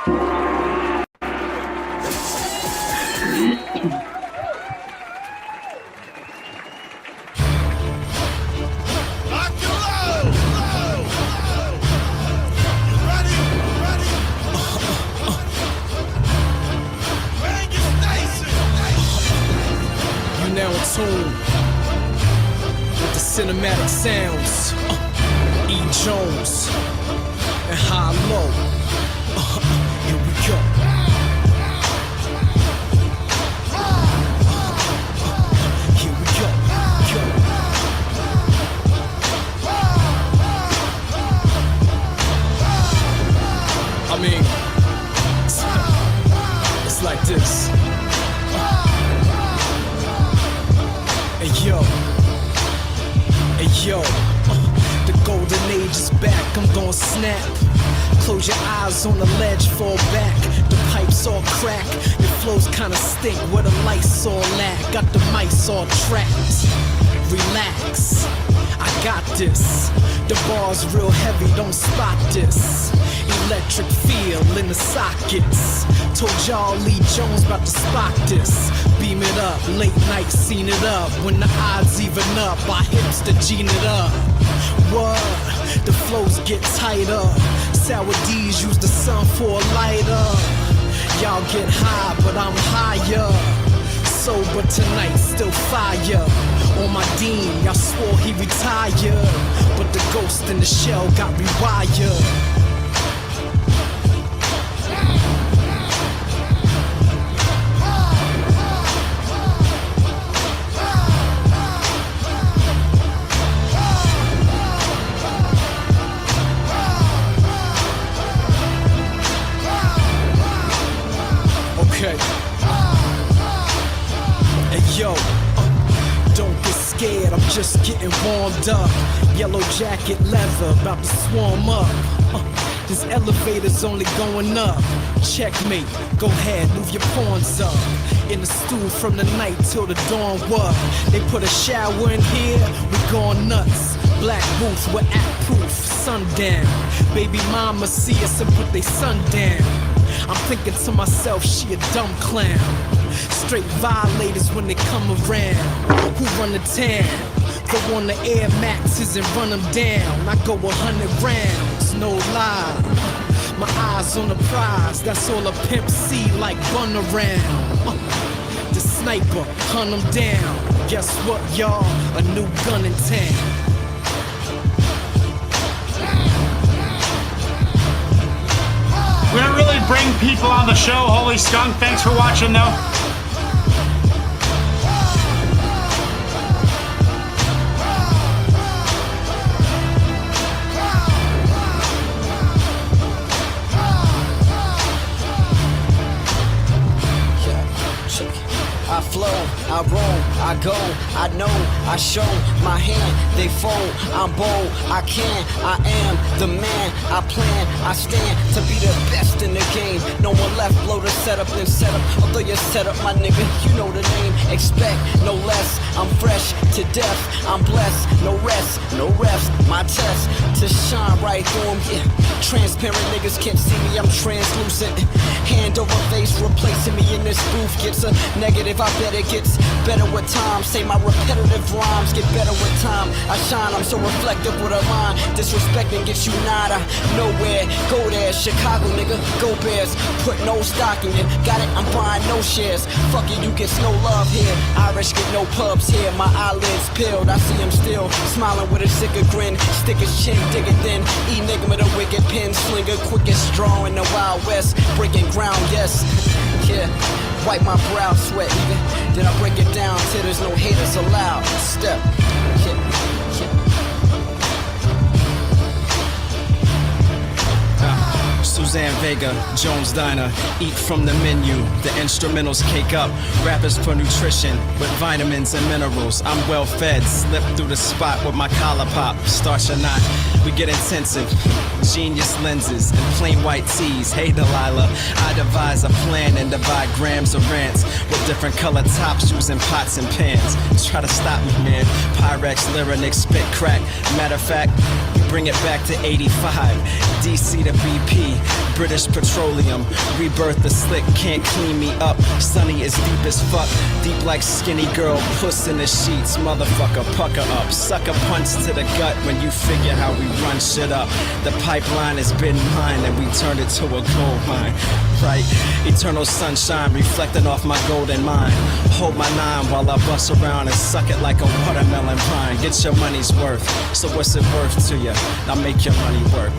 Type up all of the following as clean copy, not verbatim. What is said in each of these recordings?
Now in tune with the cinematic sounds. E. Jones and High Low. Here we go. Here we go. I mean, it's like this. Hey yo, the golden age is back, I'm gon' snap. Close your eyes on the ledge, fall back. The pipes all crack, your flows kinda stink where the lights all at. Got the mice all trapped, relax, I got this. The bar's real heavy, don't spot this. Electric feel in the sockets. Told y'all Lee Jones about to spot this. Beam it up, late night seen it up. When the odds even up, our hips to gene it up. What? The flows get tighter. Sour D's use the sun for a lighter. Y'all get high, but I'm higher. Sober tonight, still fire. On my dean, y'all swore he retired, but the ghost in the shell got rewired. Okay. Hey yo, don't get scared, I'm just getting warmed up. Yellow jacket leather, about to swarm up. This elevator's only going up. Checkmate, go ahead, move your pawns up. In the stew from the night till the dawn, what? They put a shower in here, we gone nuts. Black boots, we're at proof, sundown. Baby mama see us and put they sun down. I'm thinking to myself, she a dumb clown. Straight violators when they come around. Who run the town? Go on the Air Maxes and run them down. I go 100 rounds, no lie. My eyes on the prize, that's all a pimp see like bun around. The sniper, hunt them down. Guess what, y'all? A new gun in town. We don't really bring people on the show. Holy Skunk, thanks for watching though. I flow, I roll, I go, I know, I show my hand, they fold, I'm bold, I can, I am the man, I plan, I stand to be the best in the game. No one left, blow the setup, then set up, although you set up my nigga, you know the name, expect no less, I'm fresh to death, I'm blessed, no rest, no rest, my test to shine right through them, yeah. Transparent niggas can't see me, I'm translucent, hand over face, replacing me in this booth gets a negative, I bet it gets better with time. Say my repetitive rhymes get better with time. I shine, I'm so reflective with a line. Disrespecting gets you nada, nowhere. Go there, Chicago nigga, go Bears. Put no stock in you, got it, I'm buying no shares. Fuck it, you get no love here. Irish get no pubs here, my eyelids peeled. I see him still, smiling with a sicker grin. Stick his chin, dig it thin. Enigma the wicked pin slinger, quickest draw in the Wild West. Breaking ground, yes, yeah. Wipe my brow, sweat, nigga. Then I break it down till there's no haters allowed. Step, Suzanne Vega, Jones Diner, eat from the menu. The instrumentals cake up, rappers for nutrition with vitamins and minerals. I'm well fed, slip through the spot with my collar pop. Starch or not, we get intensive. Genius lenses and plain white tees. Hey Delilah, I devise a plan and divide grams of rants with different color tops using pots and pans. Try to stop me, man. Pyrex, Lyrinix, spit crack. Matter of fact, bring it back to 85. DC to BP. British Petroleum. Rebirth the slick, can't clean me up. Sunny is deep as fuck, deep like skinny girl. Puss in the sheets, motherfucker, pucker up. Sucker punch to the gut when you figure how we run shit up. The pipeline has been mine and we turned it to a gold mine. Right, eternal sunshine reflecting off my golden mind. Hold my nine while I bust around and suck it like a watermelon vine. Get your money's worth, so what's it worth to you? Now make your money work.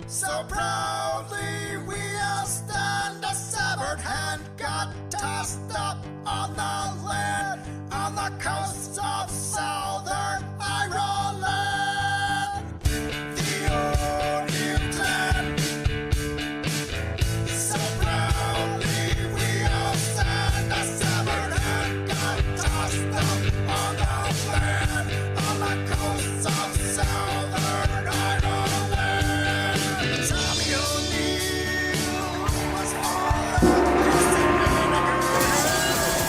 So proudly we all stand, a severed hand got tossed up on the land, on the coast of southern Ireland. The O'Neill clan. So proudly we all stand, a severed hand got tossed up on the land, on the coast of southern Ireland. Tommy O'Neill was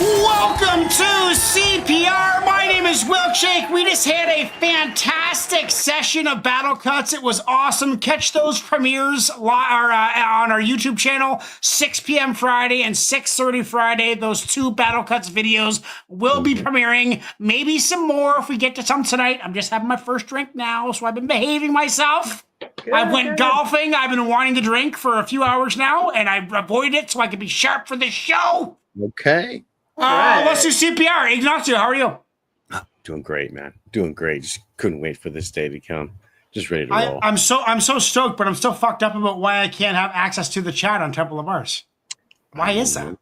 Welcome to CPR. My name is Wilkshake. We just had a fantastic session of Battle Cuts. It was awesome. Catch those premieres on our YouTube channel, 6 p.m. Friday and 6:30 Friday. Those two Battle Cuts videos will be premiering. Maybe some more if we get to some tonight. I'm just having my first drink now, so I've been behaving myself. I went golfing. I've been wanting to drink for a few hours now, and I avoided it so I could be sharp for this show. Okay. Let's do CPR. Ignacio, how are you? Doing great, man. Doing great. Just couldn't wait for this day to come. Just ready to roll. I'm so stoked, but I'm still fucked up about why I can't have access to the chat on Temple of Mars. Why is that?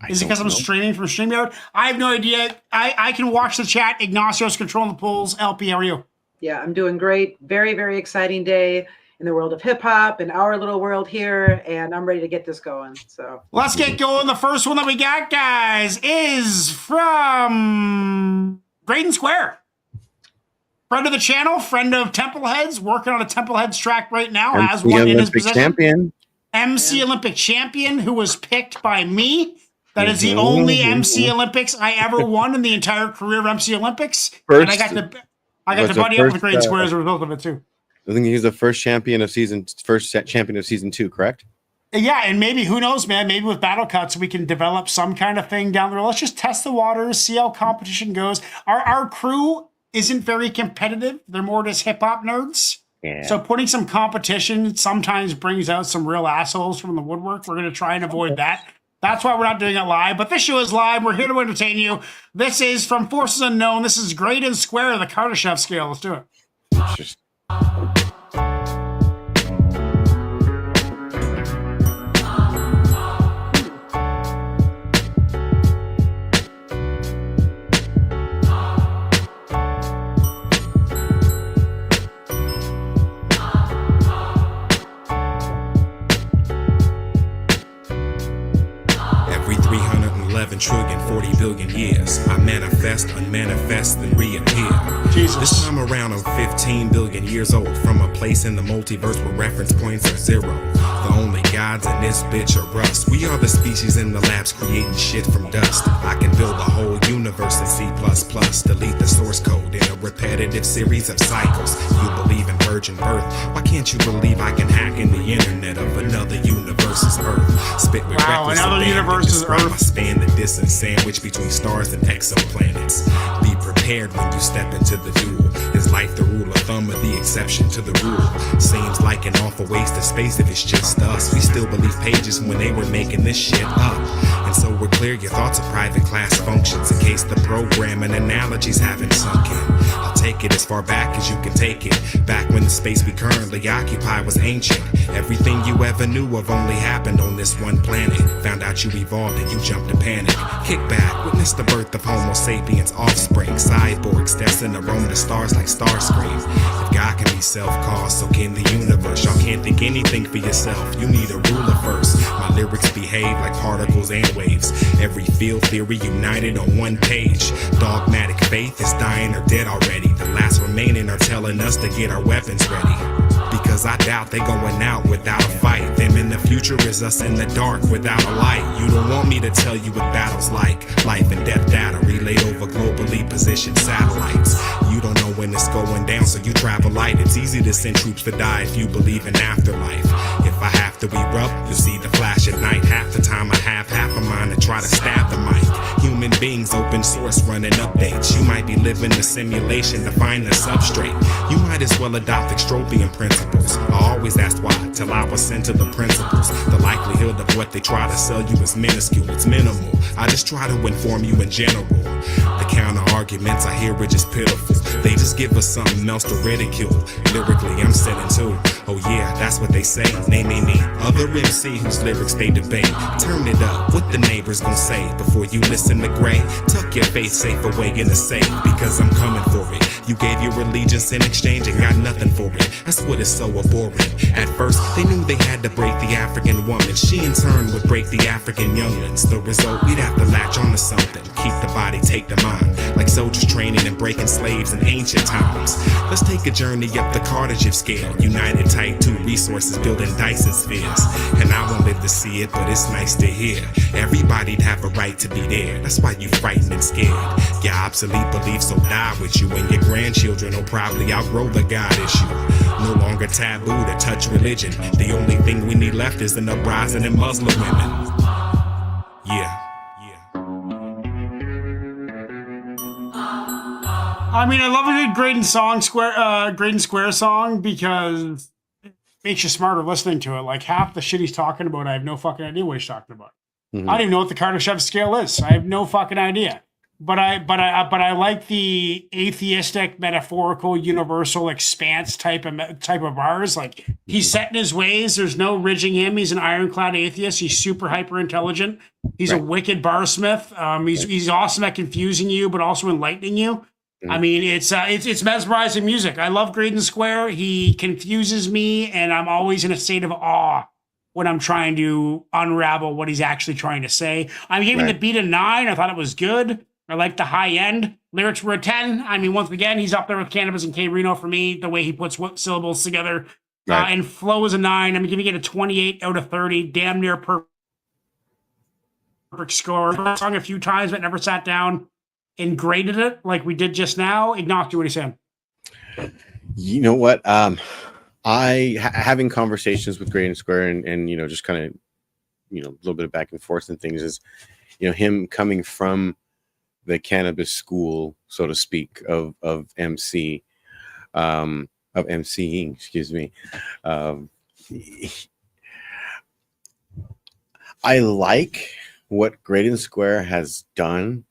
Is it because I'm streaming from StreamYard? I have no idea. I can watch the chat. Ignacio's controlling the polls. LP, how are you? Yeah, I'm doing great. Very, very exciting day in the world of hip hop and our little world here, and I'm ready to get this going. So let's get going. The first one that we got, guys, is from Graydon Square. Friend of the channel, friend of Templeheads, working on a Templeheads track right now. Has one in his possession. Champion. MC Olympic champion who was picked by me. That is the only MC Olympics I ever won in the entire career of MC Olympics. First, and I got to buddy up with Graydon Square as a result of it too. I think he's the first champion of season 2, correct? Yeah, and maybe, who knows, man, maybe with Battle Cuts we can develop some kind of thing down the road. Let's just test the waters, see how competition goes. Our crew isn't very competitive. They're more just hip-hop nerds. Yeah. So putting some competition sometimes brings out some real assholes from the woodwork. We're going to try and avoid that. That's why we're not doing it live. But this show is live. We're here to entertain you. This is from Forces Unknown. This is Graydon Square, the Kardashev scale. Let's do it. It's just... Every 311 trillion, 40 billion years, I manifest, unmanifest, and reappear. Jesus. This time around, I'm 15 billion years old, from a place in the multiverse where reference points are zero. The only gods in this bitch are us. We are the species in the labs creating shit from dust. I can build a whole universe in C++, delete the source code in a repetitive series of cycles. You believe in virgin birth, why can't you believe I can hack in the internet of another universe's Earth? Spit with reckless another abandon, universe's describe Earth. my span the distance sandwich between stars and exoplanets. Be prepared when you step into the duel. Is life the rule of thumb are the exception to the rule. Seems like an awful waste of space if it's just us. We still believe pages when they were making this shit up. And so we're clear your thoughts are private class functions in case the program and analogies haven't sunk in. I'll take it as far back as you can take it. Back when the space we currently occupy was ancient. Everything you ever knew of only happened on this one planet. Found out you evolved and you jumped to panic. Kick back, witness the birth of Homo sapiens offspring. Cyborgs destined to roam the stars like Starscream. If God can be self-caused, so can the universe. Y'all can't think anything for yourself, you need a ruler first. My lyrics behave like particles and waves. Every field theory united on one page. Dogmatic faith is dying or dead already. The last remaining are telling us to get our weapons ready. Because I doubt they going out without a fight. Them in the future is us in the dark without a light. You don't want me to tell you what battle's like. Life and death data relayed over globally positioned satellites. You don't know when it's going down, so you travel light. It's easy to send troops to die if you believe in afterlife. If I have to erupt, you'll see the flash at night. Half the time I have half a mind to try to stab the mic. Human beings, open source, running updates. You might be living the simulation to find the substrate. You might as well adopt extropian principles. I always asked why, till I was sent to the principles. The likelihood of what they try to sell you is minuscule, it's minimal. I just try to inform you in general. The counter arguments I hear are just pitiful. They just give us something else to ridicule. Lyrically, I'm sitting too. Oh yeah, that's what they say. Name any other MC whose lyrics they debate. Turn it up, what the neighbors gon' say before you listen to Gray. Tuck your faith safe away in the safe, because I'm coming for it. You gave your allegiance in exchange and got nothing for it. That's what is so abhorrent. At first, they knew they had to break the African woman. She in turn would break the African youngins. The result, we'd have to latch onto something. Keep the body, take the mind. Like soldiers training and breaking slaves in ancient times. Let's take a journey up the Kardashev scale. United type 2 resources building Dyson spheres. And I won't live to see it, but it's nice to hear. Everybody'd have a right to be there. That's why you frightened and scared. Your obsolete beliefs will die with you, and your grandchildren will probably outgrow the God issue. No longer taboo to touch religion. The only thing we need left is an uprising in Muslim women. Yeah. I mean, I love a good Graydon Square song because it makes you smarter listening to it. Like half the shit he's talking about, I have no fucking idea what he's talking about. I don't even know what the Kardashev scale is. I have no fucking idea. But I like the atheistic, metaphorical, universal expanse type of bars. Like he's set in his ways. There's no ridging him. He's an ironclad atheist. He's super hyper intelligent. He's a wicked barsmith. He's awesome at confusing you, but also enlightening you. I mean, it's mesmerizing music. I love Graydon Square. He confuses me, and I'm always in a state of awe when I'm trying to unravel what he's actually trying to say. I'm giving the beat a 9. I thought it was good. I like the high end. Lyrics were a 10. I mean, once again, he's up there with Cannabis and K Reno for me, the way he puts syllables together. And flow is a 9. I'm giving it a 28 out of 30. Damn near perfect score. I sung a few times, but never sat down and graded it like we did just now. Ignacio, what are you saying? You know what? Having conversations with Graydon Square and just kind of, a little bit of back and forth and things is, him coming from the cannabis school, so to speak, of MC, of MCing, excuse me. I like what Graydon Square has done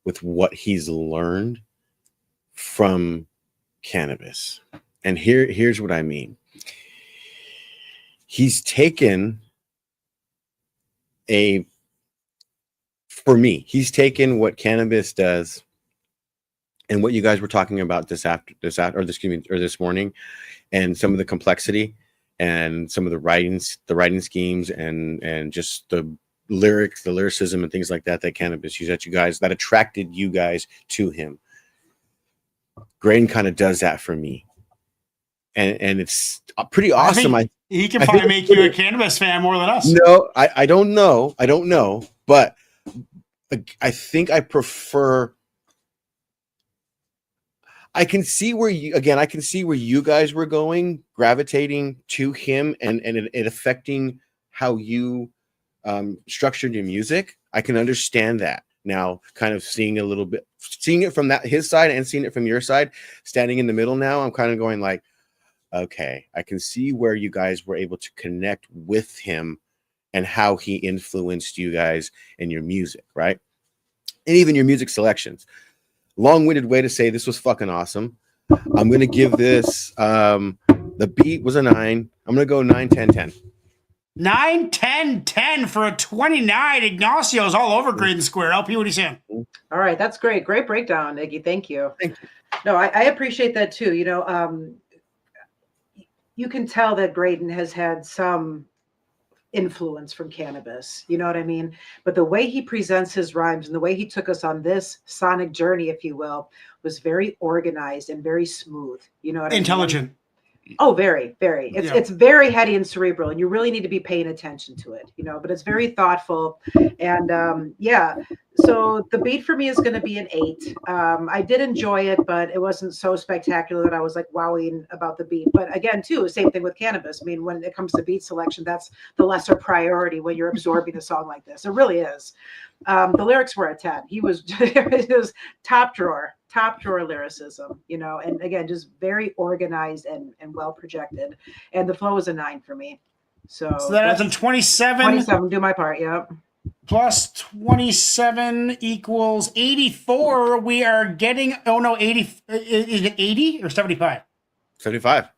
with what he's learned from cannabis. And here's what I mean. He's taken he's taken what cannabis does and what you guys were talking about this morning, and some of the complexity and some of the writing schemes and just the lyricism and things like that cannabis used that attracted you guys to him. Graydon kind of does that for me. And it's pretty awesome. He can probably make you a cannabis fan more than us. No, I don't know. But I think I prefer. I can see where you guys were going, gravitating to him and it affecting how you structured your music. I can understand that. now, kind of seeing a little bit, seeing it from his side and seeing it from your side, standing in the middle now, I'm kind of going like, okay, I can see where you guys were able to connect with him and how he influenced you guys in your music, right? And even your music selections. Long-winded way to say this was fucking awesome. I'm going to give this, the beat was a 9. I'm going to go 9, 10, 10. 9, 10, 10 for a 29. Ignacio's all over Graydon Square. LP, what are you saying? All right, that's great. Great breakdown, Iggy. Thank you. Thank you. No, I appreciate that too. You know, you can tell that Graydon has had some influence from Cannabis. You know what I mean? But the way he presents his rhymes and the way he took us on this sonic journey, if you will, was very organized and very smooth. You know what I mean? Intelligent. Oh, very, very. It's very heady and cerebral, and you really need to be paying attention to it, you know, but it's very thoughtful. And yeah, so the beat for me is going to be an 8. I did enjoy it, but it wasn't so spectacular that I was like wowing about the beat. But again, too, same thing with Cannabis. I mean, when it comes to beat selection, that's the lesser priority when you're absorbing a song like this. It really is. The lyrics were a 10. He was just top drawer lyricism, you know, and again, just very organized and well projected. And the flow is a 9 for me. So that adds a 27. 27, do my part, yep. Plus 27 equals 84. We are getting, 80. Is it 80 or 75? 75.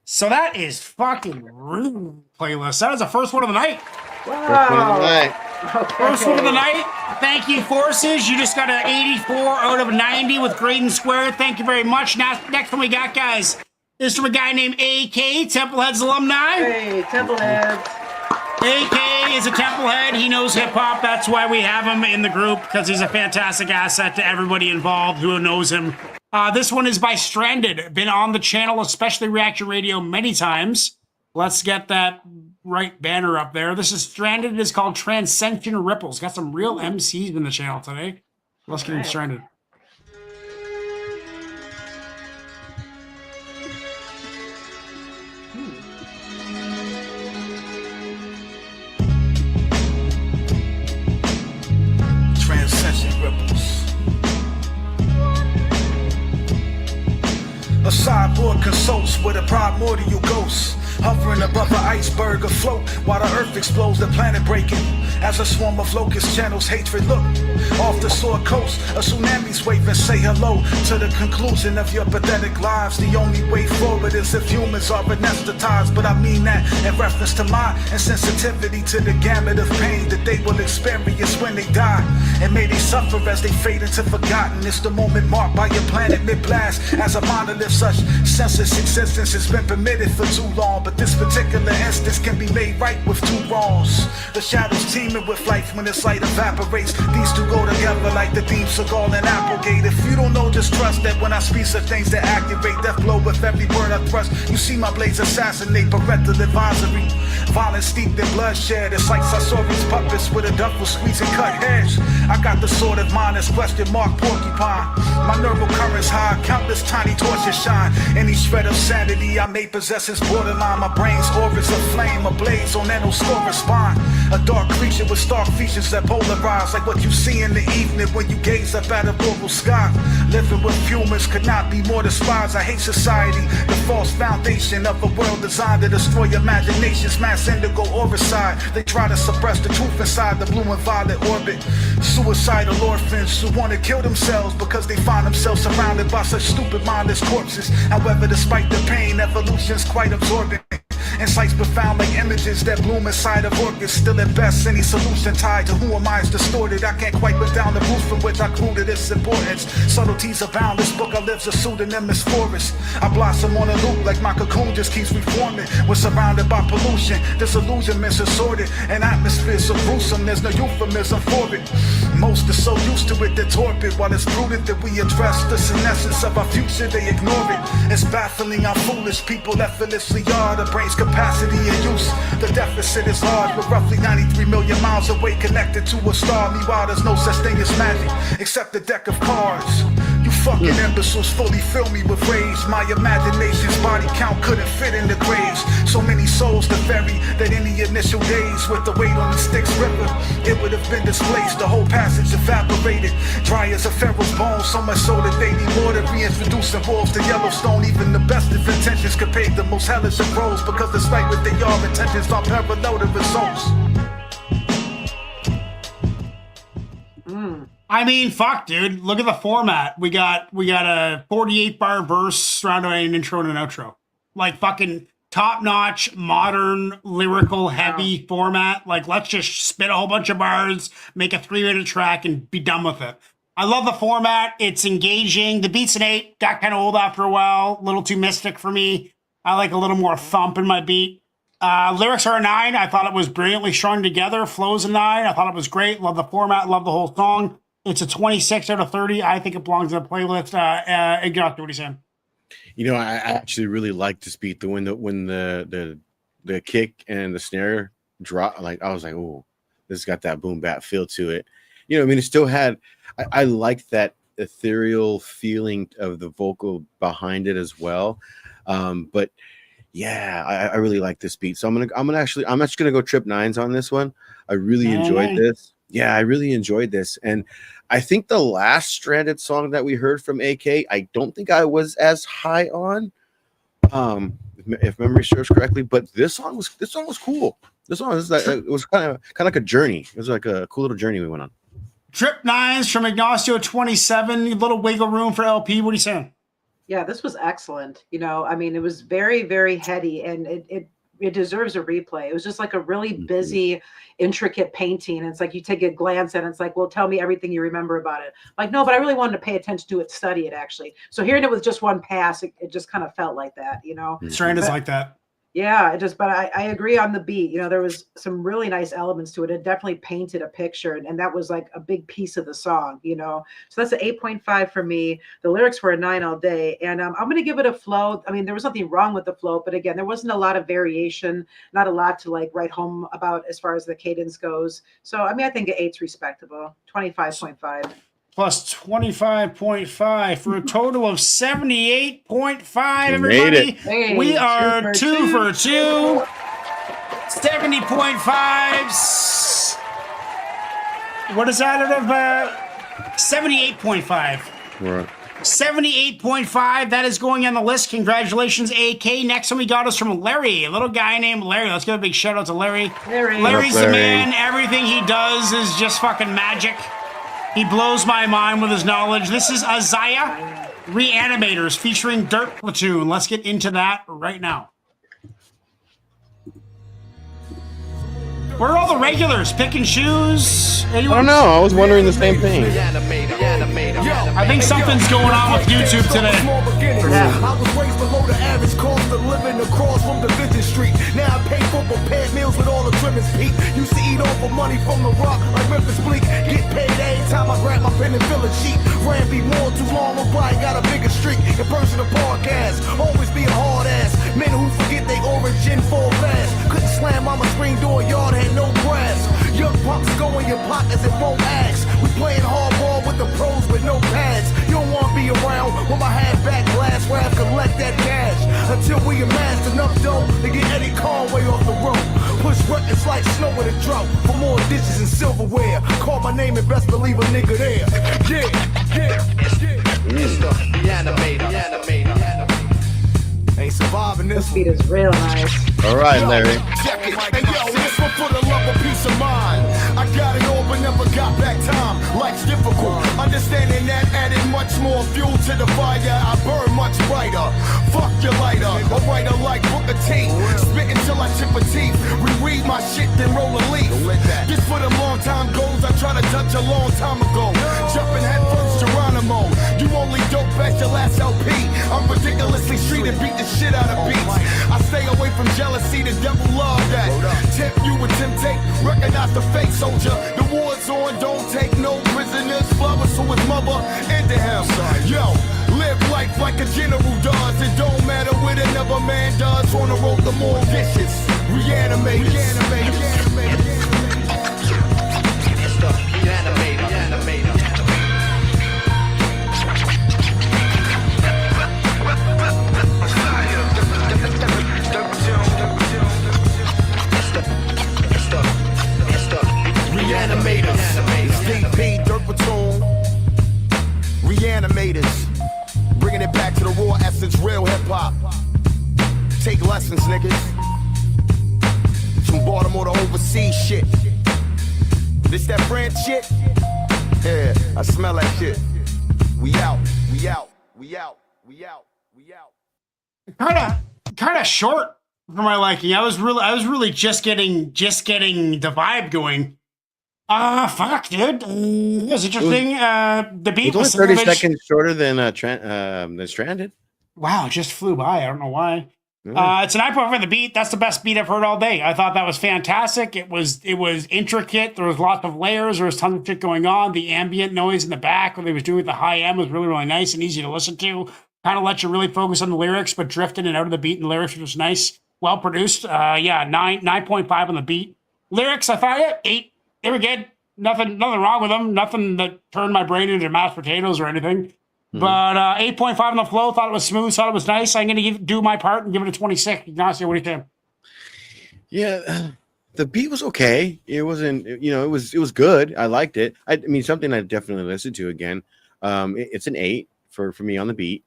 So that is fucking rude playlist. That is the first one of the night. Wow. First one of the night. Okay. First one of the night. Thank you, Forces. You just got an 84 out of 90 with Graydon Square. Thank you very much. Now, next one we got, guys, is from a guy named AK, Templeheads alumni. Hey, Templeheads. AK is a Templehead. He knows hip-hop. That's why we have him in the group, because he's a fantastic asset to everybody involved who knows him. This one is by Stranded. Been on the channel, especially Reaction Radio, many times. Let's get that right banner up there. This is Stranded. It is called Transcension Ripples. Got some real MCs in the channel today. Let's get him Stranded. Transcension Ripples. A cyborg consults with a primordial ghost, hovering above the iceberg afloat while the earth explodes, the planet breaking. As a swarm of locust channels hatred, look off the shore coast. A tsunami's waving, say hello to the conclusion of your pathetic lives. The only way forward is if humans are anesthetized, but I mean that in reference to my insensitivity to the gamut of pain that they will experience when they die. And may they suffer as they fade into forgotten. It's the moment marked by your planet mid-blast. As a monolith, such senseless existence has been permitted for too long, but this particular instance can be made right with 2 wrongs. The shadows teeming with life when its light evaporates. These two go together like the theme Seagal and Applegate. If you don't know, just trust that when I speak of things that activate death blow with every word I thrust. You see my blades assassinate, parental advisory. Violence steeped in bloodshed. It's like Sasori's puppets with a duffel squeezing cut heads. I got the sword of mine as question mark porcupine. My neural currents high, countless tiny torches shine. Any shred of sanity I may possess is borderline. My brain's orbits a flame, ablaze on Enoscora's spine. A dark creature with stark features that polarize, like what you see in the evening when you gaze up at a rural sky. Living with humans could not be more despised. I hate society, the false foundation of a world designed to destroy imaginations. Mass indigo oricide, they try to suppress the truth inside the blue and violet orbit. Suicidal orphans who want to kill themselves because they find themselves surrounded by such stupid mindless corpses. However, despite the pain, evolution's quite absorbent. Insights profound like images that bloom inside of orchids. Still at best, any solution tied to who am I is distorted. I can't quite put down the roof from which I grew to this importance. Subtleties abound, this book I live's a pseudonymous forest. I blossom on a loop like my cocoon just keeps reforming. We're surrounded by pollution, disillusionment's assorted. An atmosphere so gruesome, there's no euphemism for it. Most are so used to it, they're torpid. While it's prudent that we address the senescence of our future, they ignore it. It's baffling how foolish people effortlessly are. The brain's capacity and use, the deficit is large. We're roughly 93 million miles away, connected to a star. Meanwhile, there's no such thing as magic, except a deck of cards. You fucking imbeciles fully fill me with rage. My imagination's body count couldn't fit in the graves. So many souls to bury that in the initial days, with the weight on the Styx River, it would have been displaced. The whole passage evaporated, dry as a pharaoh's bone. So much so that they need more to reintroduce the wolves to Yellowstone. Even the best of intentions could pay the most hellish of roles, because despite what they are, intentions are parallel to results. I mean, fuck, dude. Look at the format. We got a 48-bar verse surrounded by an intro and an outro. Like fucking top-notch, modern, lyrical, heavy format. Like, let's just spit a whole bunch of bars, make a 3-minute track, and be done with it. I love the format. It's engaging. The beat's an 8. Got kind of old after a while. A little too mystic for me. I like a little more thump in my beat. Lyrics are a 9. I thought it was brilliantly strung together. Flow's a 9. I thought it was great. Love the format. Love the whole song. It's a 26 out of 30. I think it belongs in the playlist. Ignacio, what are you saying? You know, I actually really like this beat. When the kick and the snare drop, like I was like, oh, this has got that boom bap feel to it. You know, I mean, it still had. I like that ethereal feeling of the vocal behind it as well. But yeah, I really like this beat. So I'm actually gonna go trip 9s on this one. I really enjoyed this. Yeah, I really enjoyed this. And I think the last Stranded song that we heard from AK, I don't think I was as high on, if memory serves correctly. But this song was cool. This song was like, it was kind of like a journey. It was like a cool little journey we went on. Trip 9s from Ignacio 27. A little wiggle room for LP. What are you saying? Yeah, this was excellent. You know, I mean, it was very, very heady, and it deserves a replay. It was just like a really busy, intricate painting. It's like you take a glance at it, it's like, well, tell me everything you remember about it. Like, no, but I really wanted to pay attention to it, study it actually. So hearing it with just one pass, it just kind of felt like that, you know? Stranded's like that. Yeah, but I agree on the beat. You know, there was some really nice elements to it. It definitely painted a picture, and that was like a big piece of the song, you know. So that's an 8.5 for me. The lyrics were a 9 all day, and I'm going to give it a flow. I mean, there was nothing wrong with the flow, but again, there wasn't a lot of variation, not a lot to like write home about as far as the cadence goes. So, I mean, I think an 8's respectable. 25.5. Plus 25.5 for a total of 78.5. Everybody, Hey, we are 2 for 2. 70.5. What is that out of 78.5? Right. 78.5. That is going on the list. Congratulations, AK. Next one we got is from Larry, a little guy named Larry. Let's give a big shout out to Larry. Larry's the man. Everything he does is just fucking magic. He blows my mind with his knowledge. This is Isaiah Reanimators featuring Dirt Platoon. Let's get into that right now. Where are all the regulars? Pick and choose? Anyone? I don't know. I was wondering the same thing. I think something's going on with YouTube today. I was raised below the average cost of living across from Division Street. Now I pay for prepared meals with all the trimmings peak. Used to eat all for money from the rock like Memphis Bleak. Get paid every time I grab my pen and fill a sheet. Ran be more too long, nobody got a bigger streak. In personal podcast, always be a hard ass. Men who forget they origin fall fast. Couldn't slam on my screen door, yard had no grass. Young punks go in your pockets and won't ask. We playing hardball with the pros with no pads. You don't want to be around when my hat back glass where I collect that cash. Until we amassed enough dough to get Eddie Conway off the road. Push records like snow in a drought. For more dishes and silverware. Call my name and best believe a nigga there. Yeah. It's the Reanimator. Ain't surviving this. This beat is real nice. All right, Larry. Check it. Hey, yo, this one for the love of peace of mind. I got it all, but never got back time. Life's difficult. Understanding that added much more fuel to the fire. I burn much brighter. Fuck your lighter. A writer like Booker T. Spitting till I chip a teeth. Reread my shit, then roll a leaf. This for the long time goals I try to touch a long time ago. Jumping head first, Geronimo. You only dope at your last LP. I'm ridiculously street and beat the shit out of beats. I stay away from jealousy, the devil love that. Tempt you with temptate, recognize the fake soldier. The war's on, don't take no prisoners. Flowers to his mother and to him. Yo, live life like a general does. It don't matter what another man does. On the road, the more dishes. Reanimators. It's the Reanimator. Blessings, niggas. From Baltimore to overseas shit. This that France shit? Yeah, I smell that shit. We out, we out, we out, we out, we out. Kind of short for my liking. I was really just getting the vibe going. Fuck, dude. It was interesting. The beat It's was only 30 savage. seconds shorter than Stranded. Wow, it just flew by. I don't know why. Yeah. It's an 9.5 for the beat. That's the best beat I've heard all day. I thought that was fantastic. It was intricate. There was lots of layers. There was tons of shit going on. The ambient noise in the back when they was doing with the high end was really, really nice and easy to listen to. Kind of let you really focus on the lyrics, but drift in and out of the beat and the lyrics, which was nice. Well produced. 9.5 on the beat. Lyrics, I thought 8. They were good. Nothing wrong with them. Nothing that turned my brain into mashed potatoes or anything. But 8.5 on the flow. Thought it was smooth. Thought it was nice. I'm going to do my part and give it a 26. Ignacio, what do you think? Yeah, the beat was okay. It wasn't, it was good. I liked it. I mean, something I definitely listened to again. It's an 8 for me on the beat.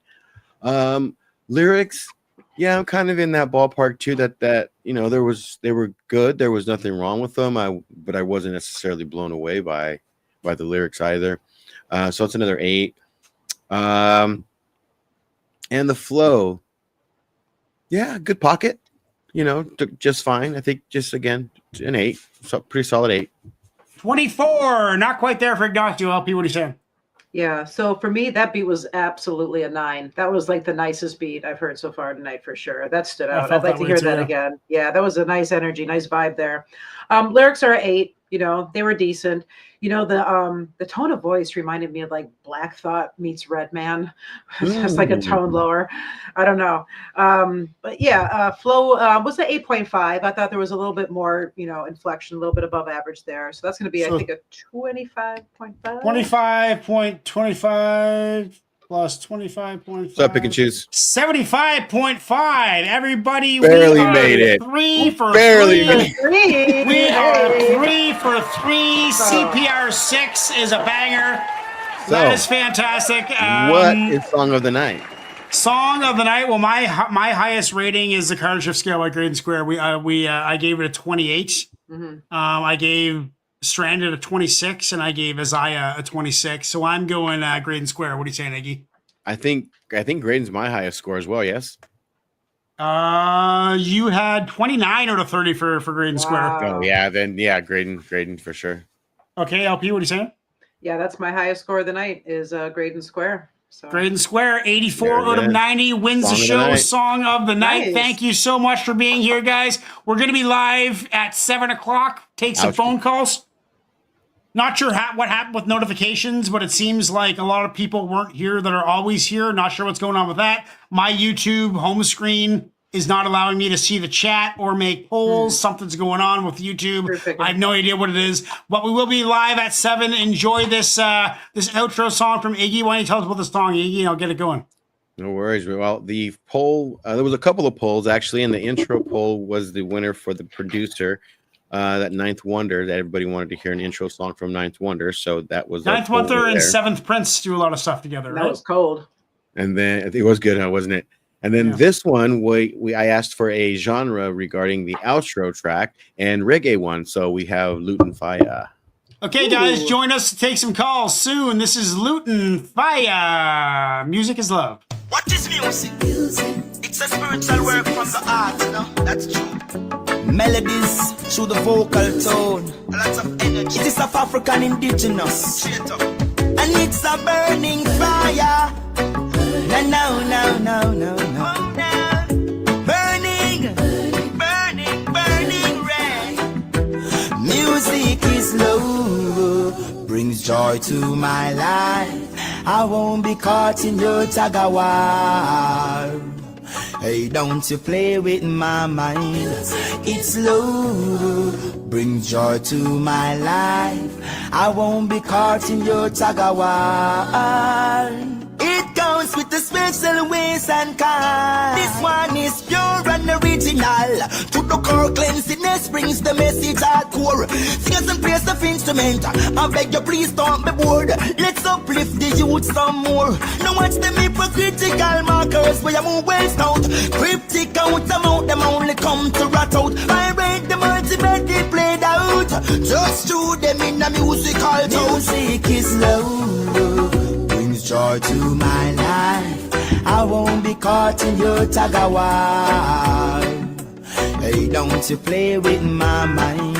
Lyrics, yeah, I'm kind of in that ballpark too. That they were good. There was nothing wrong with them. But I wasn't necessarily blown away by the lyrics either. So it's another 8. And the flow, yeah, good pocket. Just fine. I think just again an 8, so pretty solid 8. 24, not quite there for Ignacio. LP, what are you saying? Yeah. So for me, that beat was absolutely a 9. That was like the nicest beat I've heard so far tonight for sure. That stood out. I'd like to hear that again. Yeah, that was a nice energy, nice vibe there. Lyrics are 8. They were decent. The tone of voice reminded me of like Black Thought meets Redman. Just like a tone lower. I don't know. But yeah, flow was an 8.5. I thought there was a little bit more, inflection, a little bit above average there. So that's going to be, I think, a 25.5. 25.25 plus 25.5. What's up, pick and choose? 75.5. Everybody, Barely made it. 3 for Barely 3. made it. We are 3 for 3. CPR 6 is a banger. That is fantastic. What is song of the night? Song of the night. Well, my highest rating is the Carter Shift scale by Graydon Square. I gave it a 28. I gave Stranded a 26, and I gave Isaiah a 26. So I'm going Graydon Square. What are you saying, Iggy? I think Graydon's my highest score as well. Yes. You had 29 out of 30 for Graydon Square. Oh yeah, then yeah, Graydon for sure. Okay, LP, what are you saying? Yeah, that's my highest score of the night is Graydon Square. So. Graydon Square, 84 out of 90, wins the show. Song of the night. Nice. Thank you so much for being here, guys. We're going to be live at 7 o'clock. Take some phone calls. Not sure what happened with notifications, but it seems like a lot of people weren't here that are always here. Not sure what's going on with that. My YouTube home screen is not allowing me to see the chat or make polls. Something's going on with YouTube. Perfect. I have no idea what it is, but we will be live at 7. Enjoy this this outro song from Iggy. Why don't you tell us about the song, Iggy, and I'll get it going. No worries. Well, the poll, there was a couple of polls actually, and the intro poll was the winner for the producer. That Ninth Wonder, that everybody wanted to hear an intro song from Ninth Wonder, so that was Ninth Wonder and Seventh Prince do a lot of stuff together. That was cold. And then it was good, wasn't it? And then this one, I asked for a genre regarding the outro track and reggae one, so we have Luton Fire. Okay, guys, join us to take some calls soon. This is Luton Fire. Music is love. What is music? It's a spiritual work from the heart, That's true. Melodies through the vocal tone. Lots of energy. It is of African indigenous. Straight up. And it's a burning fire. No. Burning red. Music is love. Brings joy to my life. I won't be caught in your tug of war. Hey, don't you play with my mind. It's love, bring joy to my life. I won't be caught in your tug of war. It goes with the special ways and kind. This one is pure and original. To the core cleanliness brings the message hardcore. Singers and players of instrument. I beg you please don't be bored. Let's uplift the youth some more. Now watch them hypocritical markers where you move waste out. Cryptic out them out them rat out. Vibrate the multimedia played out. Just through them in a musical tone. Music is love, brings joy to my life. I won't be caught in your tag of war. Hey, don't you play with my mind.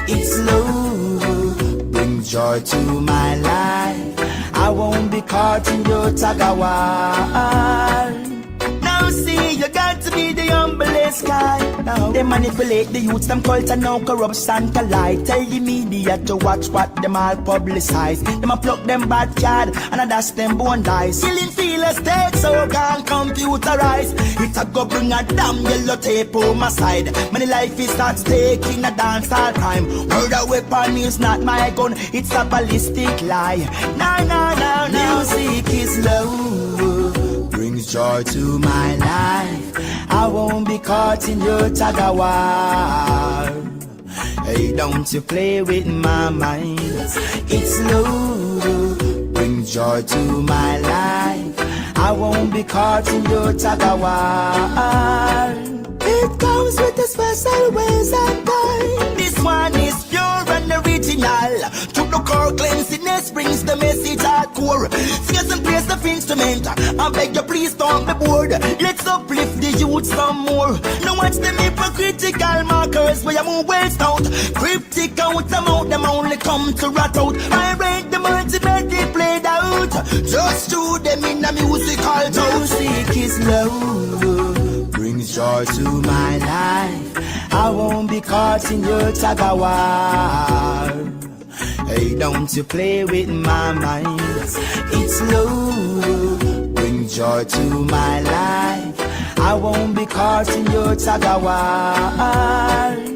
It's love, brings joy to my life. I won't be caught in your tag of war. Now see, you got to be the humblest guy. Now they manipulate the youths, them culture now corruption collide. Tell the media to watch what them all publicize. Them a pluck them bad card and a dash them bone dice. Killing feelers take so can computerize. It a go bring a damn yellow tape on my side. Many life is not taking a dance all crime. Murder weapon is not my gun, it's a ballistic lie. Nah, nah, nah, nah. Music is love, brings joy to my life. I won't be caught in your tag of war. Hey, don't you play with my mind. It's love, brings joy to my life. I won't be caught in your tag of war. It comes with a special ways and time. This one is pure and original. To the core cleanliness brings the message hardcore. Singers and plays the instrument. I beg you please don't be bored. Let's uplift the youth some more. Now watch them hypocritical markers where you move waste out. Cryptic out them out, them only come to rat out. I rate the multimedia played out. Just through them in a musical tone. Music is love, brings joy to my life. I won't be caught in your tag of war. Hey, don't you play with my mind. It's love, brings joy to my life. I won't be caught in your tag of war.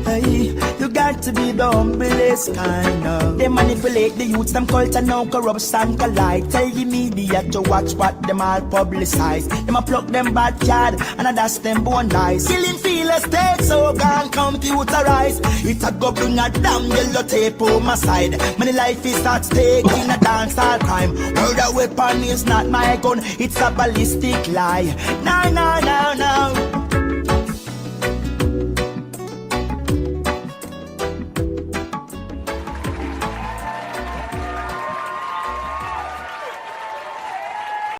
Hey, you got to be the humblest kind of. They manipulate the youths, them culture now corruption collide. Tell the media to watch what them all publicize. Them a pluck them bad card and a dash them bone dice. Killing feelers take so can computerize. It a go bring a damn yellow tape on my side. Many life is not taking a dance all crime. Murder weapon is not my gun, it's a ballistic lie. Nah, nah, nah, nah.